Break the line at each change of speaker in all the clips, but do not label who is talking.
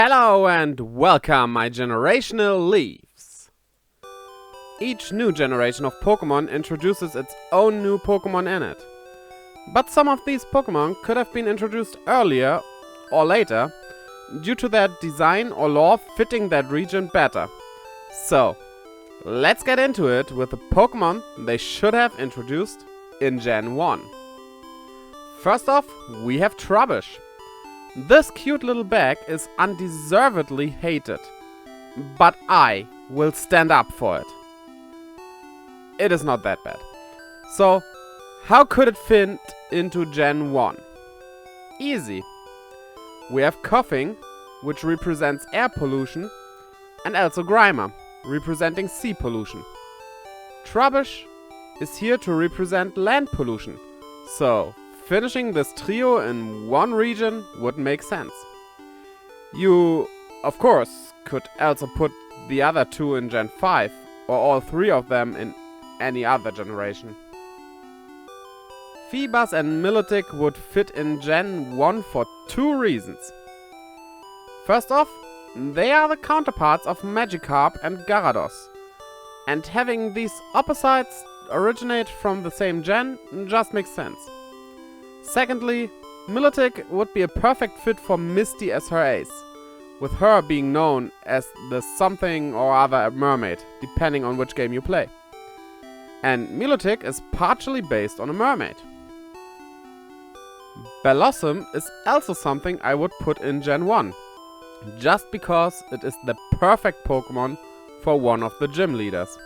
Hello and welcome, my generational leaves. Each new generation of Pokémon introduces its own new Pokémon in it. But some of these Pokémon could have been introduced earlier or later due to their design or lore fitting that region better. So, let's get into it with the Pokémon they should have introduced in Gen 1. First off, we have Trubbish. This cute little bag is undeservedly hated, but I will stand up for it. It is not that bad. So, how could it fit into Gen 1? Easy. We have Coughing, which represents air pollution, and also Grimer, representing sea pollution. Trubbish is here to represent land pollution, so finishing this trio in one region would make sense. You, of course, could also put the other two in Gen 5, or all three of them in any other generation. Feebas and Milotic would fit in Gen 1 for two reasons. First off, they are the counterparts of Magikarp and Gyarados, and having these opposites originate from the same gen just makes sense. Secondly, Milotic would be a perfect fit for Misty as her ace, with her being known as the something or other mermaid, depending on which game you play. And Milotic is partially based on a mermaid. Bellossom is also something I would put in Gen 1, just because it is the perfect Pokémon for one of the gym leaders.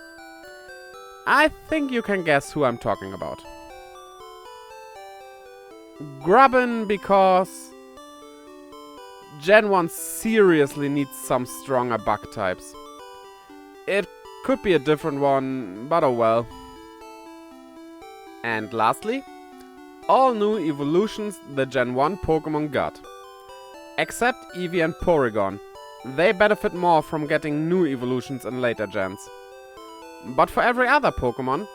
I think you can guess who I'm talking about. Grubbin, because Gen 1 seriously needs some stronger bug types. It could be a different one, but oh well. And lastly, all new evolutions the Gen 1 Pokémon got. Except Eevee and Porygon. They benefit more from getting new evolutions in later gens. But for every other Pokémon,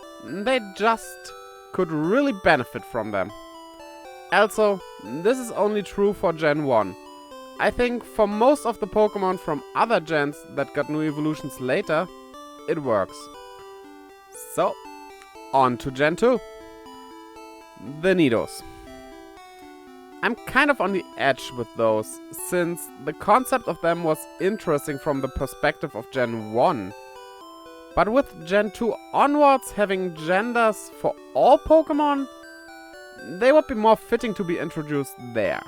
they just could really benefit from them. Also, this is only true for Gen 1. I think for most of the Pokémon from other gens that got new evolutions later, it works. So, on to Gen 2. The Nidos. I'm kind of on the edge with those, since the concept of them was interesting from the perspective of Gen 1. But with Gen 2 onwards having genders for all Pokémon, they would be more fitting to be introduced there.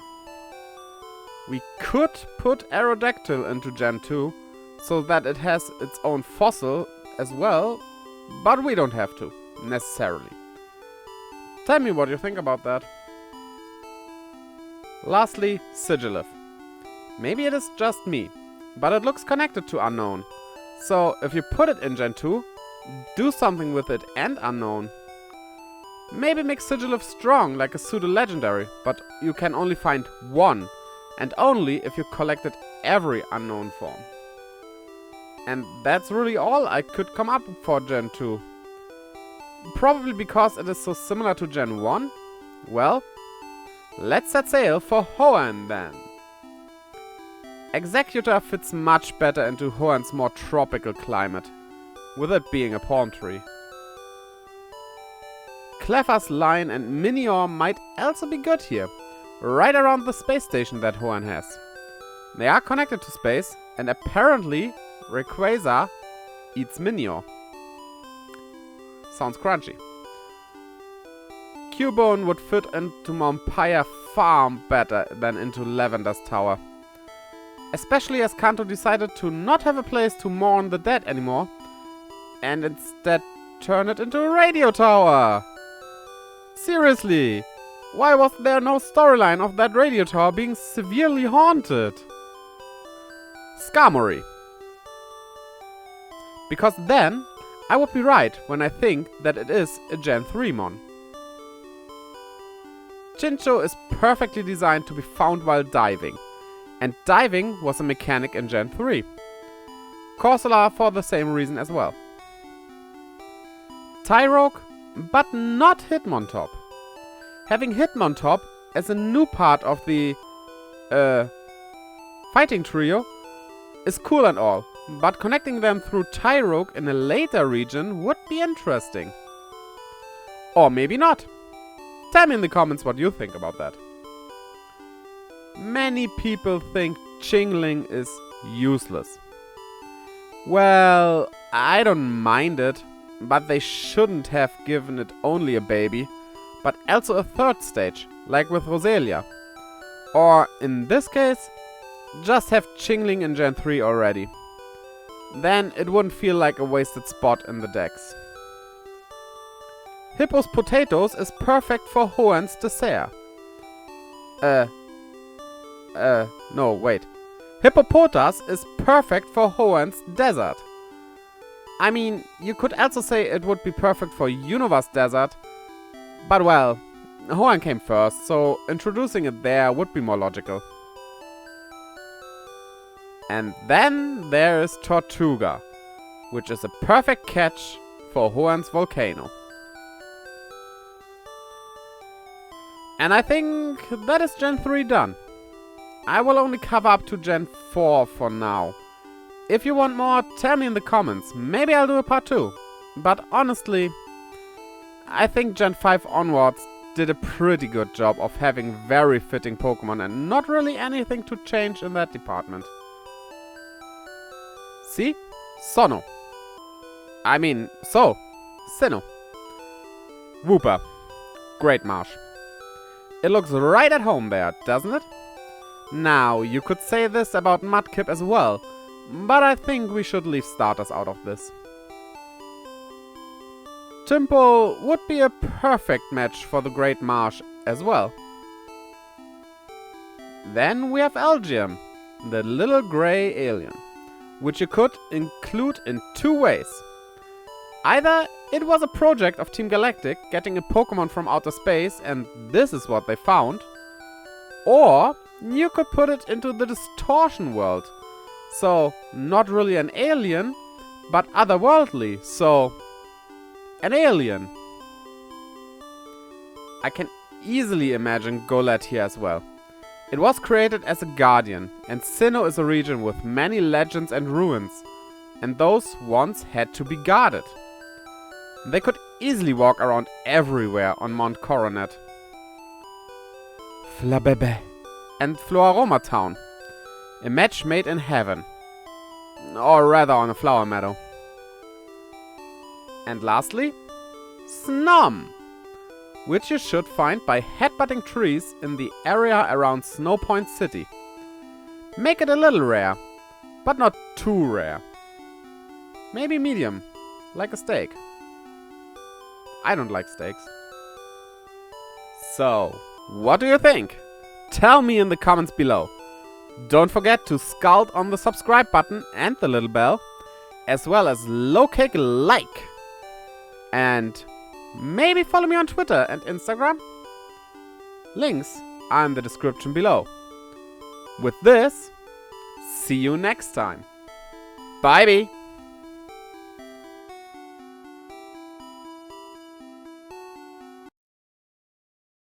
We could put Aerodactyl into Gen 2, so that it has its own fossil as well, but we don't have to, necessarily. Tell me what you think about that. Lastly, Sigilyph. Maybe it is just me, but it looks connected to Unknown. So if you put it in Gen 2, do something with it and Unknown. Maybe make Sigilyph strong like a pseudo-legendary, but you can only find one, and only if you collected every Unknown form. And that's really all I could come up for Gen 2. Probably because it is so similar to Gen 1? Well, let's set sail for Hoenn then. Exeggutor fits much better into Hoenn's more tropical climate, with it being a palm tree. Cleffa's line and Minior might also be good here, right around the space station that Hoenn has. They are connected to space, and apparently Rayquaza eats Minior. Sounds crunchy. Cubone would fit into Mompire far better than into Lavender's tower. Especially as Kanto decided to not have a place to mourn the dead anymore, and instead turn it into a radio tower. Seriously, why was there no storyline of that radio tower being severely haunted? Skarmory. Because then, I would be right when I think that it is a Gen 3 mon. Chinchou is perfectly designed to be found while diving, and diving was a mechanic in Gen 3. Corsola for the same reason as well. Tyrogue, but not Hitmontop. Having Hitmontop as a new part of the fighting trio is cool and all, but connecting them through Tyrogue in a later region would be interesting. Or maybe not. Tell me in the comments what you think about that. Many people think Chingeling is useless. Well, I don't mind it, but they shouldn't have given it only a baby, but also a third stage, like with Roselia. Or, in this case, just have Chingeling in Gen 3 already. Then it wouldn't feel like a wasted spot in the decks. Hippopotas is perfect for Hoenn's Dessert. No, wait. Hippopotas is perfect for Hoenn's Desert. I mean, you could also say it would be perfect for Universe Desert, but well, Hoenn came first, so introducing it there would be more logical. And then there is Tortuga, which is a perfect catch for Hoenn's Volcano. And I think that is Gen 3 done. I will only cover up to Gen 4 for now. If you want more, tell me in the comments. Maybe I'll do a part 2. But honestly, I think Gen 5 onwards did a pretty good job of having very fitting Pokemon and not really anything to change in that department. See? Sinnoh. Wooper. Great Marsh. It looks right at home there, doesn't it? Now, you could say this about Mudkip as well, but I think we should leave starters out of this. Tympole would be a perfect match for the Great Marsh as well. Then we have Elgyem, the little grey alien, which you could include in two ways. Either it was a project of Team Galactic getting a Pokemon from outer space and this is what they found, or you could put it into the distortion world. So, not really an alien, but otherworldly, so an alien. I can easily imagine Golbit here as well. It was created as a guardian, and Sinnoh is a region with many legends and ruins, and those once had to be guarded. They could easily walk around everywhere on Mount Coronet. Flabebe and Floaroma Town. A match made in heaven. Or rather on a flower meadow. And lastly, Snom, which you should find by headbutting trees in the area around Snow Point City. Make it a little rare, but not too rare. Maybe medium, like a steak. I don't like steaks. So, what do you think? Tell me in the comments below. Don't forget to scout on the subscribe button and the little bell, as well as low-kick like. And maybe follow me on Twitter and Instagram. Links are in the description below. With this, see you next time. Bye-bye.